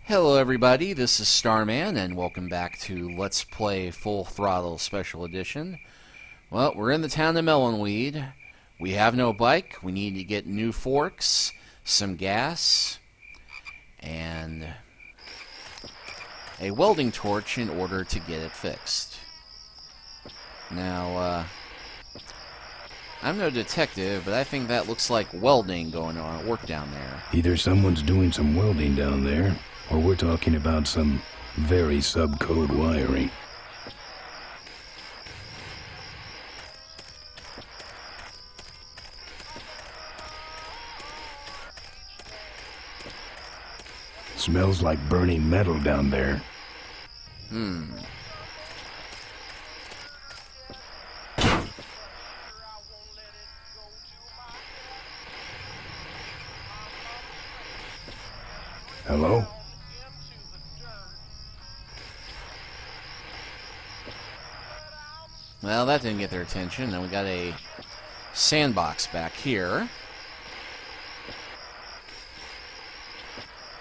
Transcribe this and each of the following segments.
Hello everybody, this is Starman, and welcome back to Let's Play Full Throttle Special Edition. Well, we're in the town of Melonweed. We have no bike, we need to get new forks, some gas, and a welding torch in order to get it fixed. Now, I'm no detective, but I think that looks like welding going on at work down there. Either someone's doing some welding down there, or we're talking about some very subcode wiring. Smells like burning metal down there. Hello? Well, that didn't get their attention. Then we got a sandbox back here,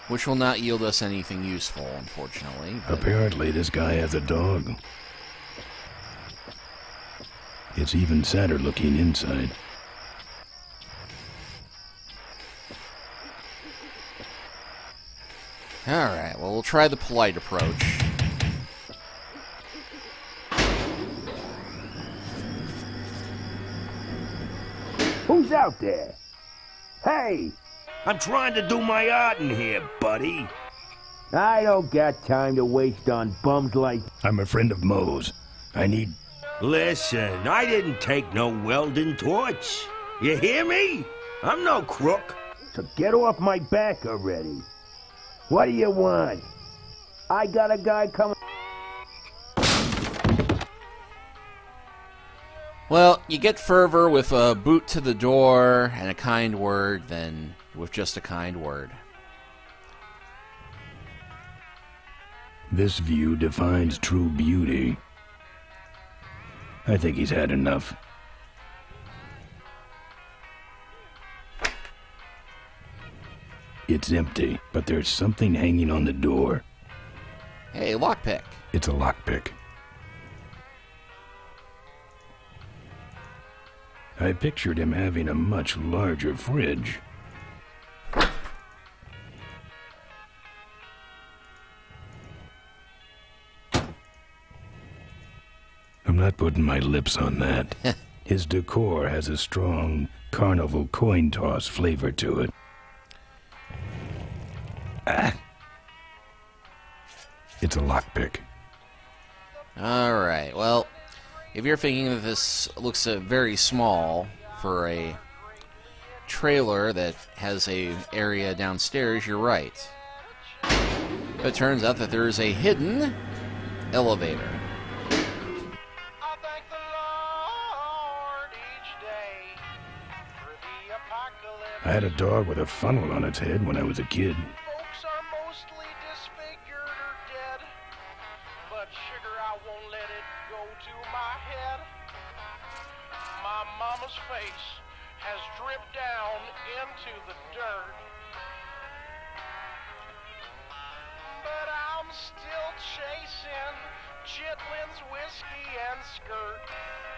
which will not yield us anything useful, unfortunately. Apparently this guy has a dog. It's even sadder looking inside. Alright, well, we'll try the polite approach. Who's out there? Hey! I'm trying to do my art in here, buddy. I don't got time to waste on bums like... I'm a friend of Moe's. I need... Listen, I didn't take no welding torch. You hear me? I'm no crook. So get off my back already. What do you want? I got a guy coming... Well, you get fervor with a boot to the door and a kind word than with just a kind word. This view defines true beauty. I think he's had enough. It's empty, but there's something hanging on the door. Hey, lockpick. It's a lockpick. I pictured him having a much larger fridge. I'm not putting my lips on that. His decor has a strong carnival coin toss flavor to it. It's a lockpick. Alright, well, if you're thinking that this looks very small for a trailer that has a area downstairs, you're right. But it turns out that there is a hidden elevator. I had a dog with a funnel on its head when I was a kid. Folks are mostly disfigured or dead, but sugar, I won't let it go to my head. My mama's face has dripped down into the dirt, but I'm still chasing Chitlin's whiskey and skirt.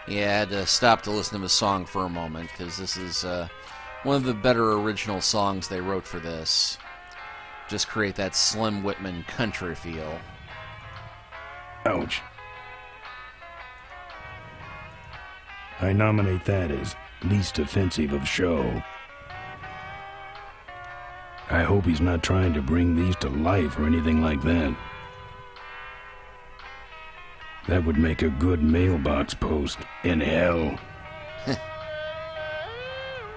Yeah, I had to stop to listen to the song for a moment, because this is one of the better original songs they wrote for this. Just create that Slim Whitman country feel. Ouch. I nominate that as least offensive of show. I hope he's not trying to bring these to life or anything like that. That would make a good mailbox post in hell.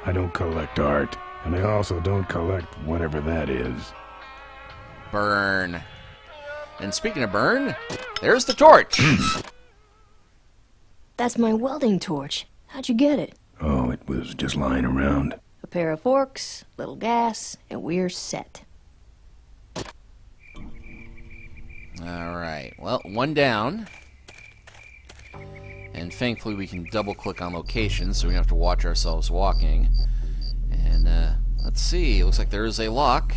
I don't collect art, and I also don't collect whatever that is. Burn. And speaking of burn, there's the torch! That's my welding torch. How'd you get it? Oh, it was just lying around. A pair of forks, little gas, and we're set. Alright, well, one down. And thankfully we can double click on location so we don't have to watch ourselves walking. And let's see, it looks like there is a lock.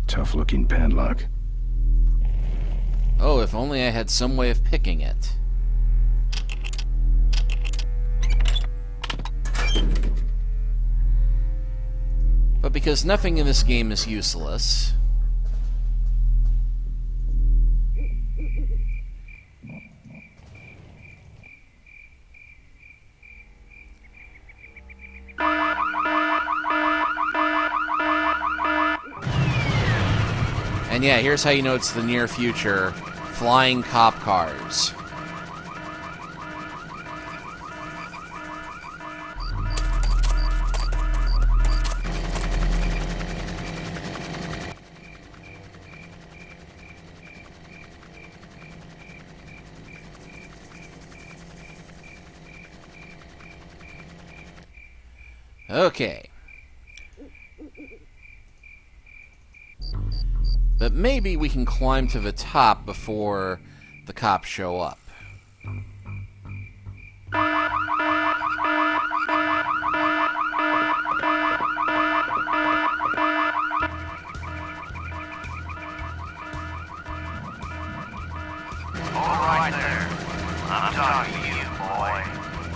Tough looking padlock. Oh, if only I had some way of picking it. But because nothing in this game is useless... And yeah, here's how you know it's the near future. Flying cop cars. Okay. But maybe we can climb to the top before the cops show up. All right there. I'm talking to you, boy.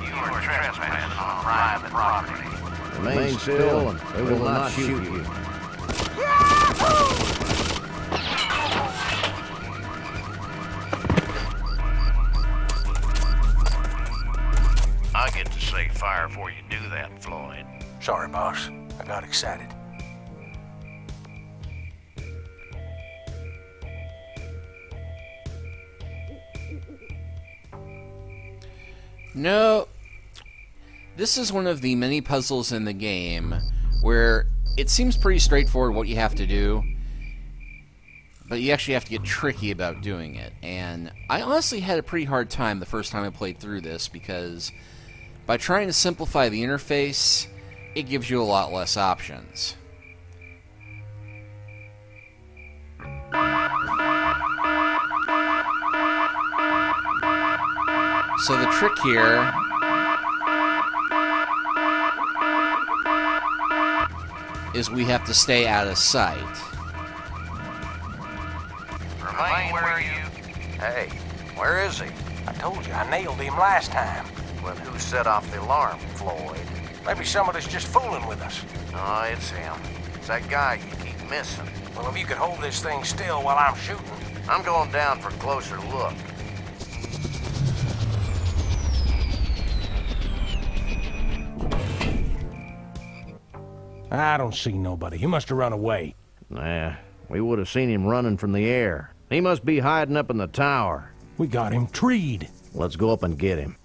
You are trespassing on private property. Remain still and they will not shoot you. I get to say fire before you do that, Floyd. Sorry, boss. I got excited. No. This is one of the many puzzles in the game where it seems pretty straightforward what you have to do, but you actually have to get tricky about doing it. And I honestly had a pretty hard time the first time I played through this, because by trying to simplify the interface, it gives you a lot less options. So the trick here is we have to stay out of sight. Remain where you... Hey, where is he? I told you, I nailed him last time. Well, who set off the alarm, Floyd? Maybe somebody's just fooling with us. Oh, it's him. It's that guy you keep missing. Well, if you could hold this thing still while I'm shooting. I'm going down for a closer look. I don't see nobody. He must have run away. Nah, we would have seen him running from the air. He must be hiding up in the tower. We got him treed. Let's go up and get him.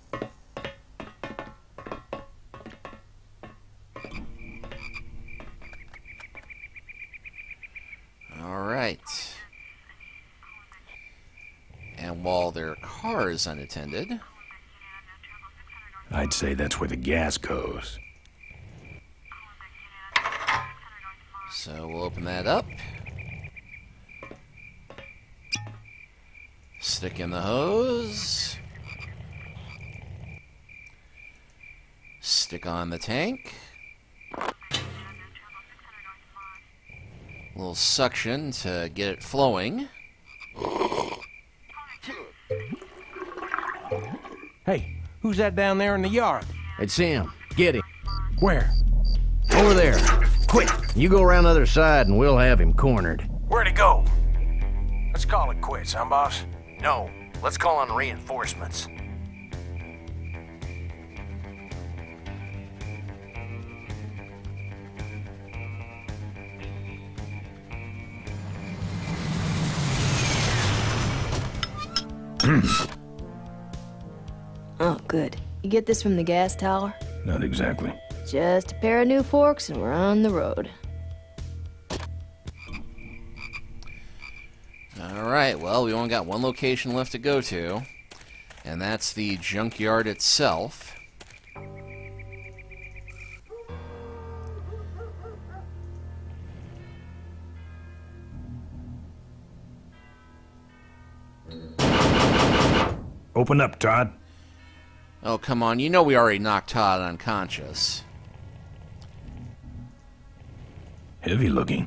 Alright. And while their car is unattended... I'd say that's where the gas goes. So we'll open that up. Stick in the hose. Stick on the tank. A little suction to get it flowing. Hey, who's that down there in the yard? It's him. Get him. Where? Over there. Quick, you go around the other side and we'll have him cornered. Where'd he go? Let's call it quits, huh, boss? No, let's call on reinforcements. Oh, good. You get this from the gas tower? Not exactly. Just a pair of new forks and we're on the road. Alright, well, we only got one location left to go to, and that's the junkyard itself. Open up, Todd. Oh, come on, you know we already knocked Todd unconscious. Heavy looking.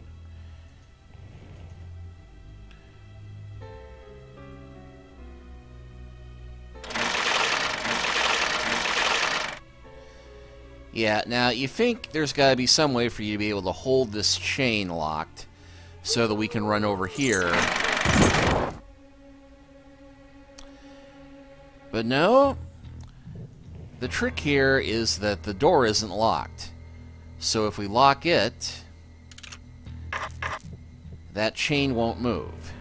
Yeah, now you think there's got to be some way for you to be able to hold this chain locked so that we can run over here. But no, the trick here is that the door isn't locked. So if we lock it, that chain won't move,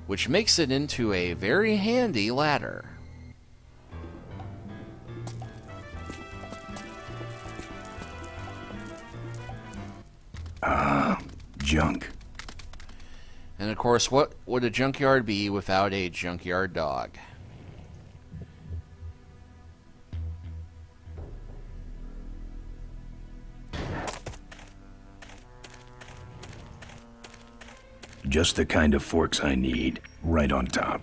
which makes it into a very handy ladder. Junk. And of course, what would a junkyard be without a junkyard dog? Just the kind of forks I need. Right on top.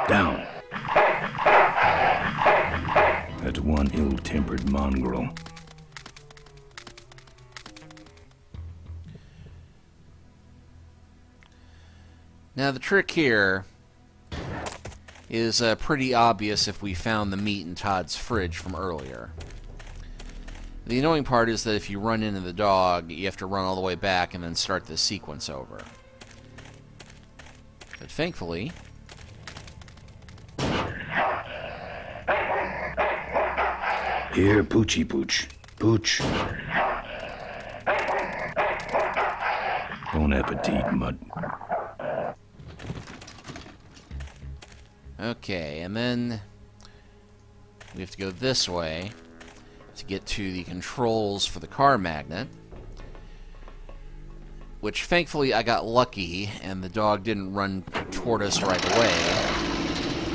Down. That's one ill-tempered mongrel. Now the trick here is pretty obvious if we found the meat in Todd's fridge from earlier. The annoying part is that if you run into the dog, you have to run all the way back and then start this sequence over. But thankfully... Here, Poochie Pooch. Pooch. Bon appetit, Mutt. Okay, and then we have to go this way to get to the controls for the car magnet, which thankfully I got lucky and the dog didn't run toward us right away.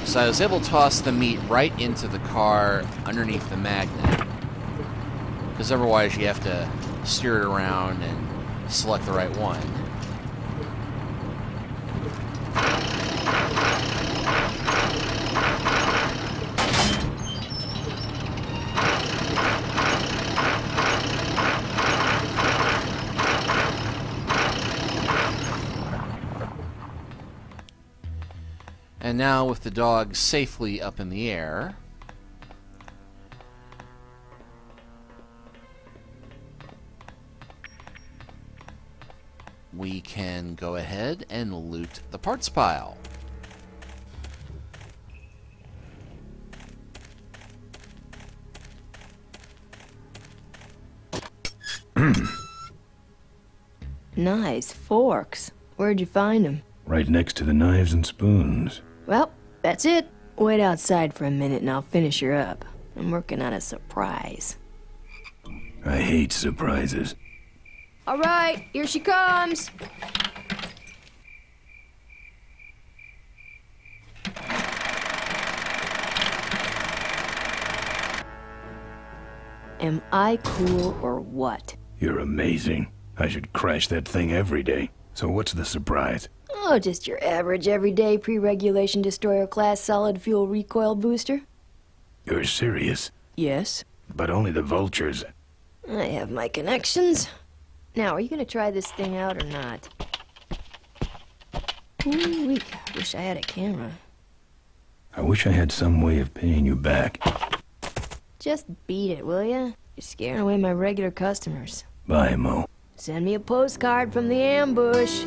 So I was able to toss the meat right into the car underneath the magnet, because otherwise you have to steer it around and select the right one. And now with the dog safely up in the air, we can go ahead and loot the parts pile. Nice forks. Where'd you find them? Right next to the knives and spoons. Well, that's it. Wait outside for a minute and I'll finish her up. I'm working on a surprise. I hate surprises. All right, here she comes. Am I cool or what? You're amazing. I should crash that thing every day. So what's the surprise? Oh, just your average everyday pre-regulation destroyer class solid fuel recoil booster. You're serious? Yes. But only the vultures. I have my connections. Now, are you gonna try this thing out or not? Ooh, wish I had a camera. I wish I had some way of paying you back. Just beat it, will ya? You're scaring away my regular customers. Bye, Mo. Send me a postcard from the ambush.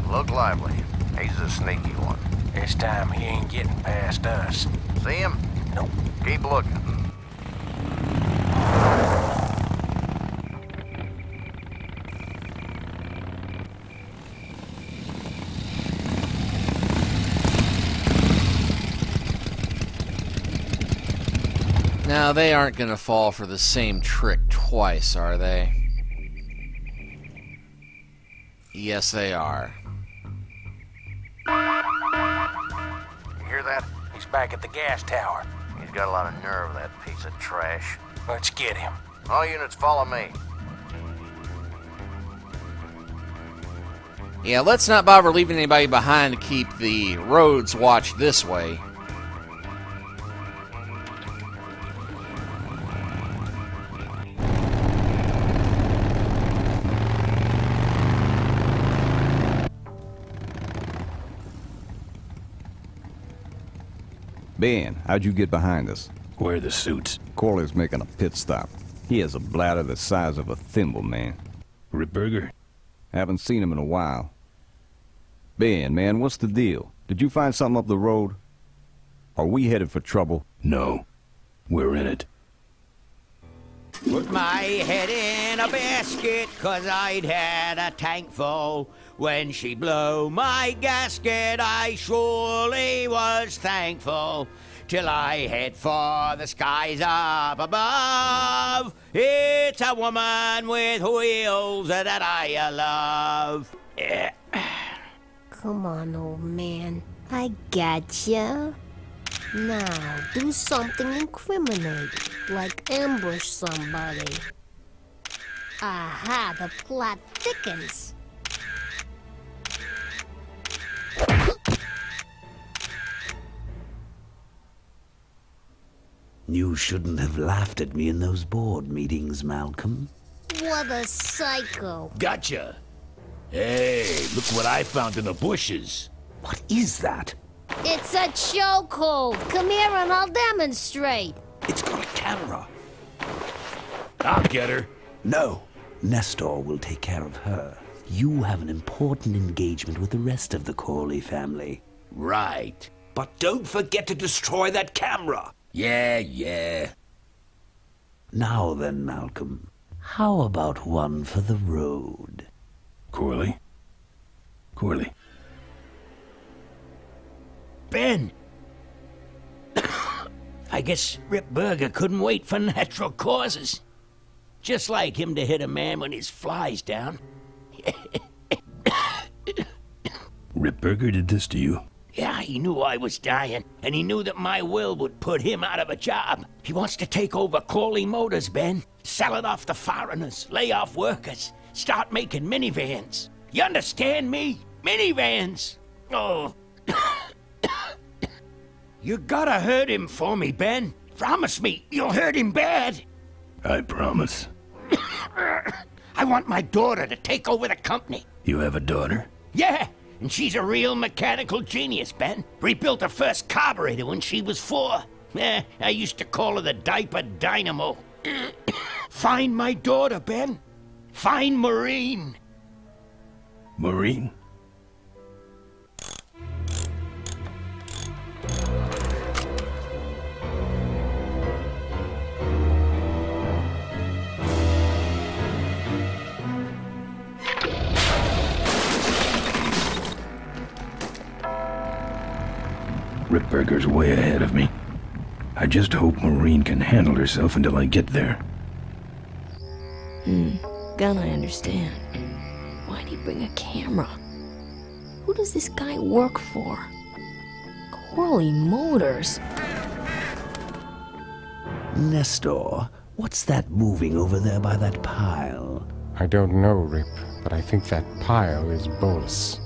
Look lively. He's a sneaky one. This time he ain't getting past us. See him? Nope. Keep looking. Now, they aren't going to fall for the same trick twice, are they? Yes, they are. You hear that? He's back at the gas tower. He's got a lot of nerve, that piece of trash. Let's get him. All units follow me. Yeah, let's not bother leaving anybody behind to keep the roads watched this way. Ben, how'd you get behind us? Where are the suits? Corley's making a pit stop. He has a bladder the size of a thimble, man. Ripburger? Haven't seen him in a while. Ben, man, what's the deal? Did you find something up the road? Are we headed for trouble? No. We're in it. Put my head in a basket, 'cause I'd had a tank full. When she blew my gasket, I surely was thankful. Till I head for the skies up above. It's a woman with wheels that I love. Come on, old man. I gotcha. Now, do something incriminating, like ambush somebody. Aha, the plot thickens. You shouldn't have laughed at me in those board meetings, Malcolm. What a psycho. Gotcha. Hey, look what I found in the bushes. What is that? It's a chokehold. Come here and I'll demonstrate. It's got a camera. I'll get her. No, Nestor will take care of her. You have an important engagement with the rest of the Corley family. Right. But don't forget to destroy that camera. Yeah. Now then, Malcolm, how about one for the road? Corley? Ben! I guess Rip Burger couldn't wait for natural causes. Just like him to hit a man when his fly's down. Ripburger did this to you? Yeah, he knew I was dying, and he knew that my will would put him out of a job. He wants to take over Corley Motors, Ben. Sell it off to foreigners, lay off workers, start making minivans. You understand me? Minivans! Oh. You gotta hurt him for me, Ben. Promise me you'll hurt him bad. I promise. I want my daughter to take over the company. You have a daughter? Yeah, and she's a real mechanical genius, Ben. Rebuilt her first carburetor when she was 4. I used to call her the diaper dynamo. Find my daughter, Ben. Find Maureen. Maureen? Ripburger's way ahead of me. I just hope Maureen can handle herself until I get there. Gonna understand. Why'd he bring a camera? Who does this guy work for? Corley Motors. Nestor, what's that moving over there by that pile? I don't know, Rip, but I think that pile is Bolus.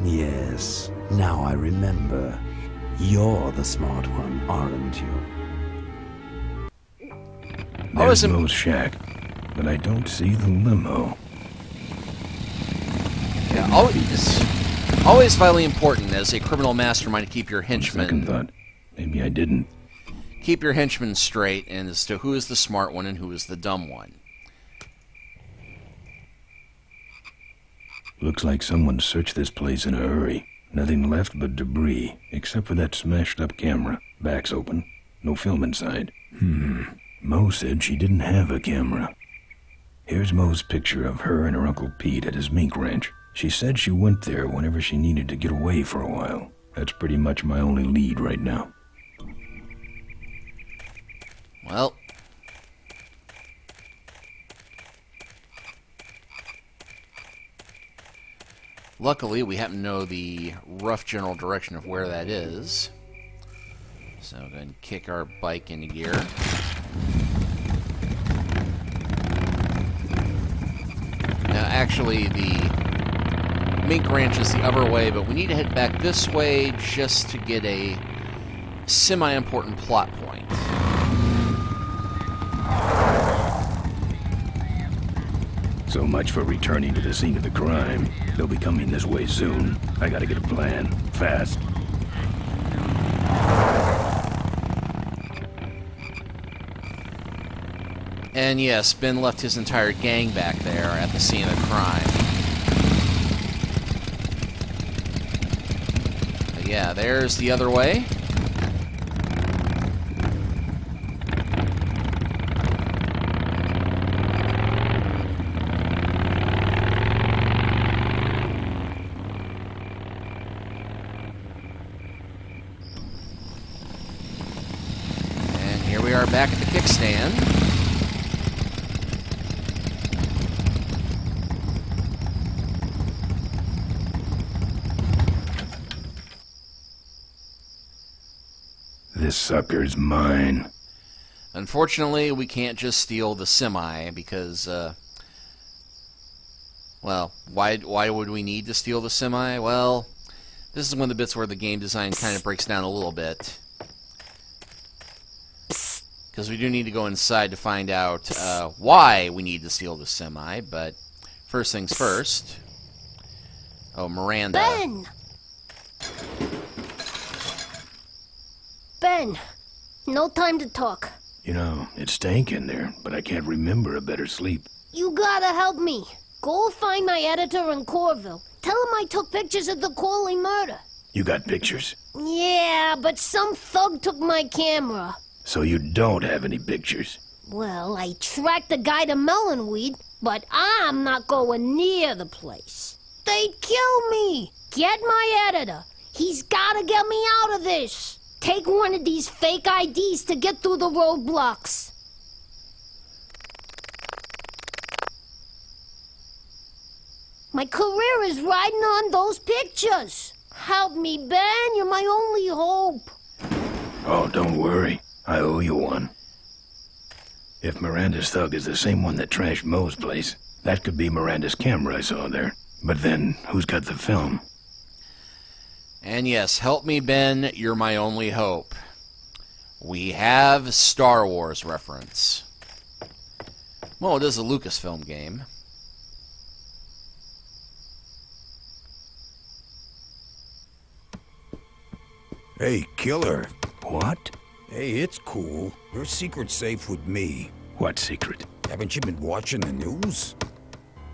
Yes, now I remember. You're the smart one, aren't you? There's Mo's shack, but I don't see the limo. Yeah, always vitally important as a criminal mastermind to keep your henchmen... Second thought, maybe I didn't. Keep your henchmen straight and as to who is the smart one and who is the dumb one. Looks like someone searched this place in a hurry. Nothing left but debris, except for that smashed-up camera. Back's open. No film inside. Mo said she didn't have a camera. Here's Mo's picture of her and her Uncle Pete at his mink ranch. She said she went there whenever she needed to get away for a while. That's pretty much my only lead right now. Well, luckily we happen to know the rough general direction of where that is. So go ahead and kick our bike into gear. Now actually the mink ranch is the other way, but we need to head back this way just to get a semi-important plot point. So much for returning to the scene of the crime. They'll be coming this way soon. I gotta get a plan. Fast. And yes, Ben left his entire gang back there at the scene of the crime. But yeah, there's the other way. And here we are back at the kickstand. This sucker's mine. Unfortunately, we can't just steal the semi because, well, why would we need to steal the semi? Well, this is one of the bits where the game design kind of breaks down a little bit. Because we do need to go inside to find out why we need to steal the semi, but first things first. Oh, Miranda. Ben! Ben, no time to talk. You know, it stank in there, but I can't remember a better sleep. You gotta help me. Go find my editor in Corville. Tell him I took pictures of the Corley murder. You got pictures? Yeah, but some thug took my camera. So you don't have any pictures? Well, I tracked the guy to Melonweed, but I'm not going near the place. They'd kill me. Get my editor. He's gotta get me out of this. Take one of these fake IDs to get through the roadblocks. My career is riding on those pictures. Help me, Ben. You're my only hope. Oh, don't worry. I owe you one. If Miranda's thug is the same one that trashed Moe's place, that could be Miranda's camera I saw there. But then, who's got the film? And yes, help me, Ben, you're my only hope. We have Star Wars reference. Well, it is a Lucasfilm game. Hey, killer. What? Hey, it's cool. Your secret's safe with me. What secret? Haven't you been watching the news?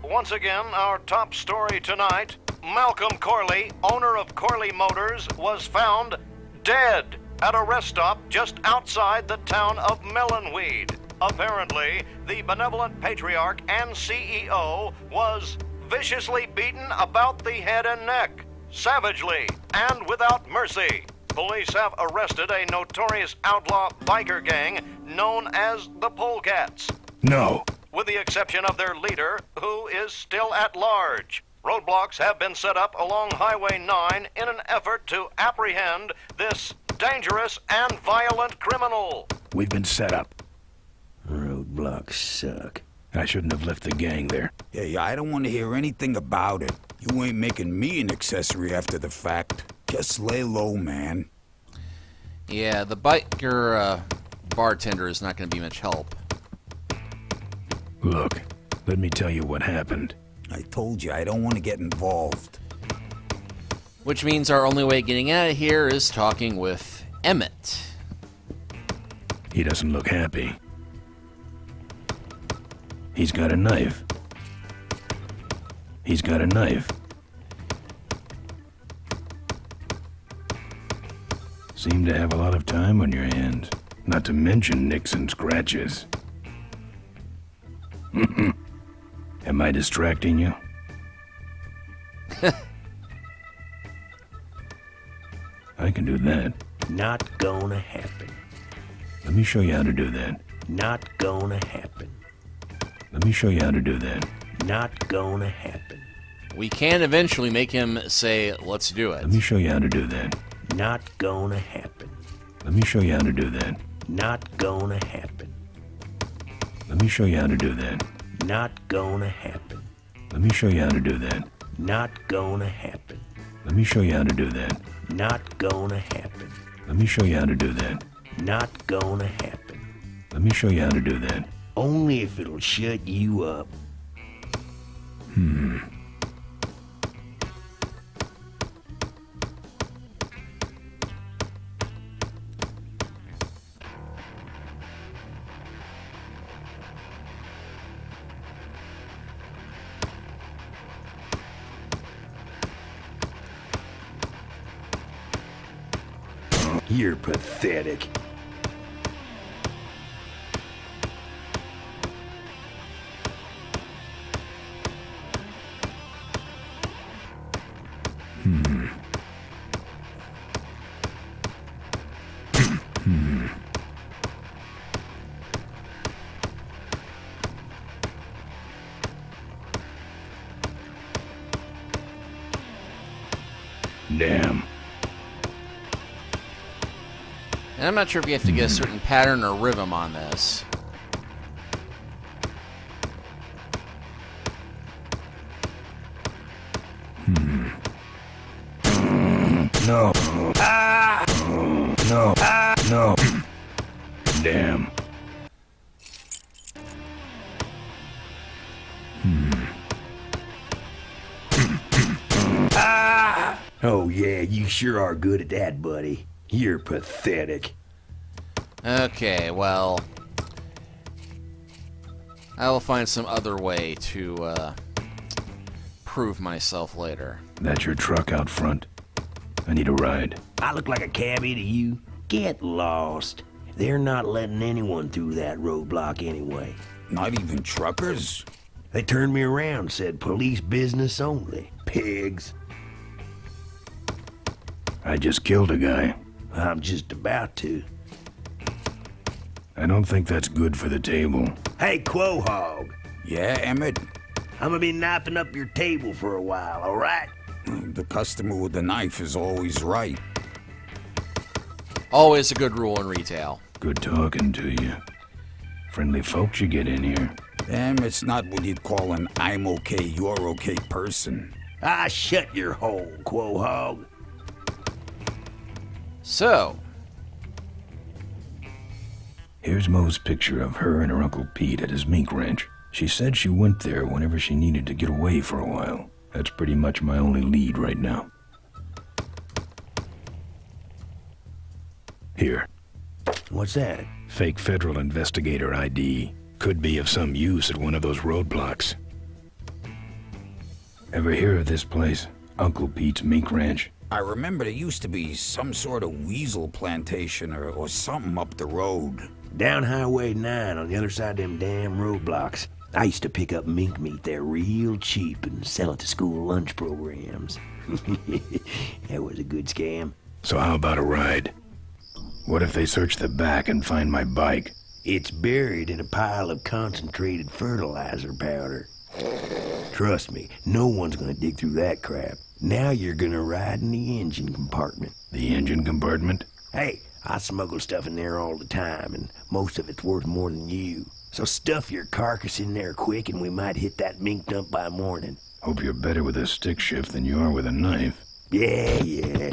Once again, our top story tonight. Malcolm Corley, owner of Corley Motors, was found dead at a rest stop just outside the town of Melonweed. Apparently, the benevolent patriarch and CEO was viciously beaten about the head and neck, savagely and without mercy. Police have arrested a notorious outlaw biker gang known as the Polecats. No. With the exception of their leader, who is still at large. Roadblocks have been set up along Highway 9 in an effort to apprehend this dangerous and violent criminal. We've been set up. Roadblocks suck. I shouldn't have left the gang there. Hey, I don't want to hear anything about it. You ain't making me an accessory after the fact. Just lay low, man. Yeah, the biker bartender is not going to be much help. Look, let me tell you what happened. I told you I don't want to get involved. Which means our only way of getting out of here is talking with Emmett. He doesn't look happy. He's got a knife. He's got a knife. Seem to have a lot of time on your hands. Not to mention nicks and scratches. Am I distracting you? I can do that. Not gonna happen. Let me show you how to do that. Not gonna happen. Let me show you how to do that. Not gonna happen. We can eventually make him say, let's do it. Let me show you how to do that. Not gonna happen. Let me show you how to do that. Not gonna happen. Let me show you how to do that. Not gonna happen. Let me show you how to do that. Not gonna happen. Let me show you how to do that. Not gonna happen. Let me show you how to do that. Not gonna happen. Let me show you how to do that. Only if it'll shut you up. You're pathetic. Damn. And I'm not sure if you have to get a certain pattern or rhythm on this. No. No. No. Damn. Oh yeah, you sure are good at that, buddy. You're pathetic. Okay, well, I will find some other way to prove myself later. That's your truck out front. I need a ride. I look like a cabbie to you? Get lost. They're not letting anyone through that roadblock anyway. Not even truckers? They turned me around, said police business only. Pigs. I just killed a guy. I'm just about to. I don't think that's good for the table. Hey, Quahog. Yeah, Emmett? I'm gonna be knifing up your table for a while, all right? The customer with the knife is always right. Always a good rule in retail. Good talking to you. Friendly folks you get in here. Emmett's not what you'd call an I'm okay, you're okay person. Ah, shut your hole, Quahog. So, here's Mo's picture of her and her Uncle Pete at his mink ranch. She said she went there whenever she needed to get away for a while. That's pretty much my only lead right now. Here. What's that? Fake federal investigator ID. Could be of some use at one of those roadblocks. Ever hear of this place? Uncle Pete's mink ranch? I remember there used to be some sort of weasel plantation or something up the road. Down Highway 9 on the other side of them damn roadblocks. I used to pick up mink meat there real cheap and sell it to school lunch programs. That was a good scam. So how about a ride? What if they search the back and find my bike? It's buried in a pile of concentrated fertilizer powder. Trust me, no one's gonna dig through that crap. Now you're gonna ride in the engine compartment. The engine compartment? Hey, I smuggle stuff in there all the time, and most of it's worth more than you. So stuff your carcass in there quick, and we might hit that mink dump by morning. Hope you're better with a stick shift than you are with a knife. Yeah.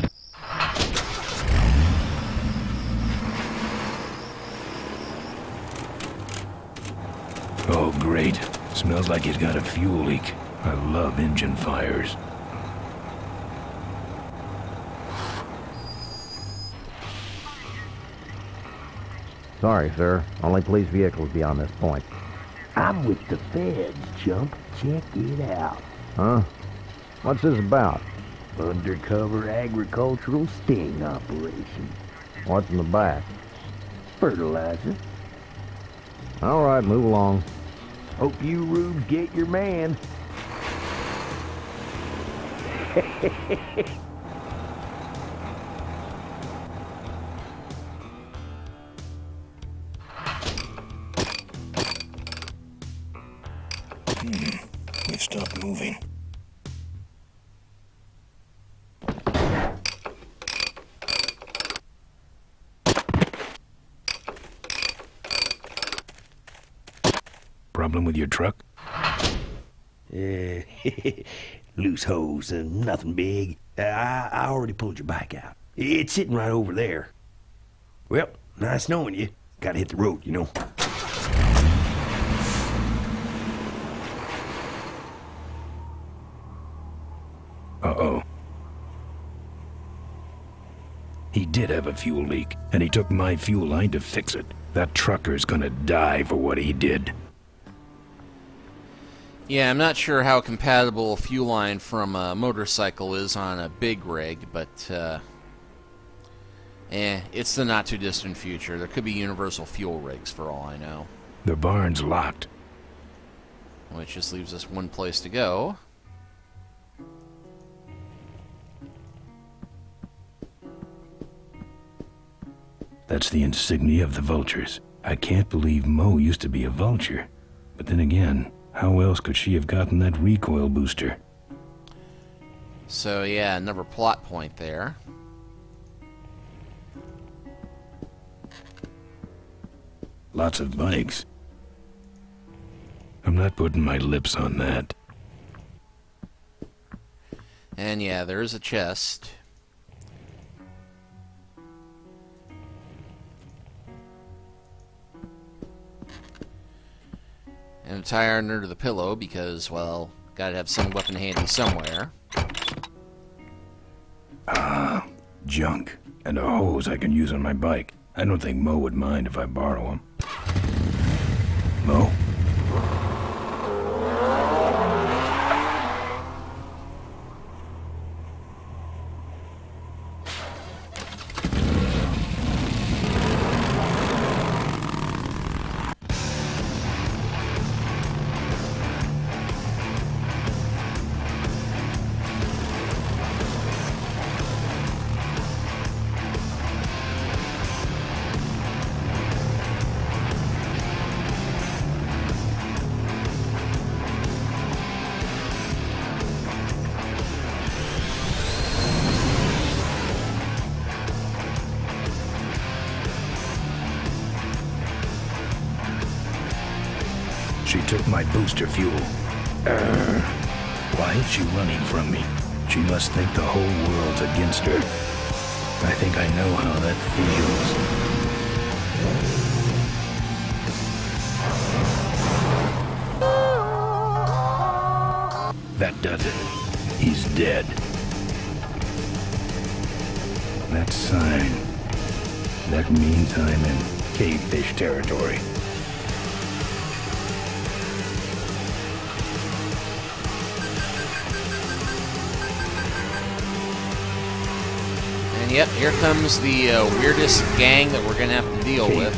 Oh, great. Smells like he's got a fuel leak. I love engine fires. Sorry, sir. Only police vehicles beyond this point. I'm with the feds, chump. Check it out. Huh? What's this about? Undercover agricultural sting operation. What's in the back? Fertilizer. All right, move along. Hope you rubes get your man. We've stopped moving. Problem with your truck? Loose hose, nothing big. I already pulled your bike out. It's sitting right over there. Well, nice knowing you. Gotta hit the road, you know. Uh-oh. He did have a fuel leak, and he took my fuel line to fix it. That trucker's gonna die for what he did. Yeah, I'm not sure how compatible a fuel line from a motorcycle is on a big rig, but, it's the not-too-distant future. There could be universal fuel rigs, for all I know. The barn's locked. Which just leaves us one place to go. That's the insignia of the vultures. I can't believe Mo used to be a vulture. But then again, how else could she have gotten that recoil booster? So yeah, another plot point there. Lots of bikes. I'm not putting my lips on that. And yeah, there is a chest. And a tire under the pillow because, well, gotta have some weapon handy somewhere. Ah, junk. And a hose I can use on my bike. I don't think Mo would mind if I borrow him. Mo? She took my booster fuel. Why is she running from me? She must think the whole world's against her. I think I know how that feels. That does it. He's dead. That sign. That means I'm in cavefish territory. And yep, here comes the weirdest gang that we're gonna have to deal with.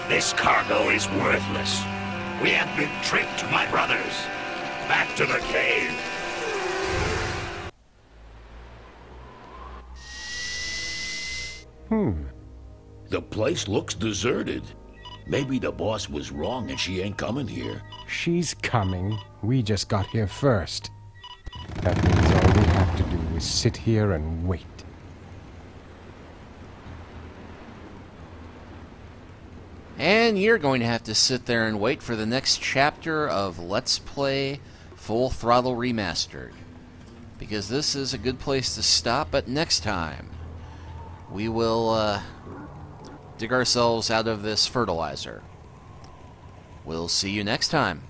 This cargo is worthless. We have been tricked, my brothers. Back to the cave. The place looks deserted. Maybe the boss was wrong and she ain't coming here. She's coming. We just got here first. That means all we have to do is sit here and wait. And you're going to have to sit there and wait for the next chapter of Let's Play Full Throttle Remastered. Because this is a good place to stop, but next time we will dig ourselves out of this fertilizer. We'll see you next time.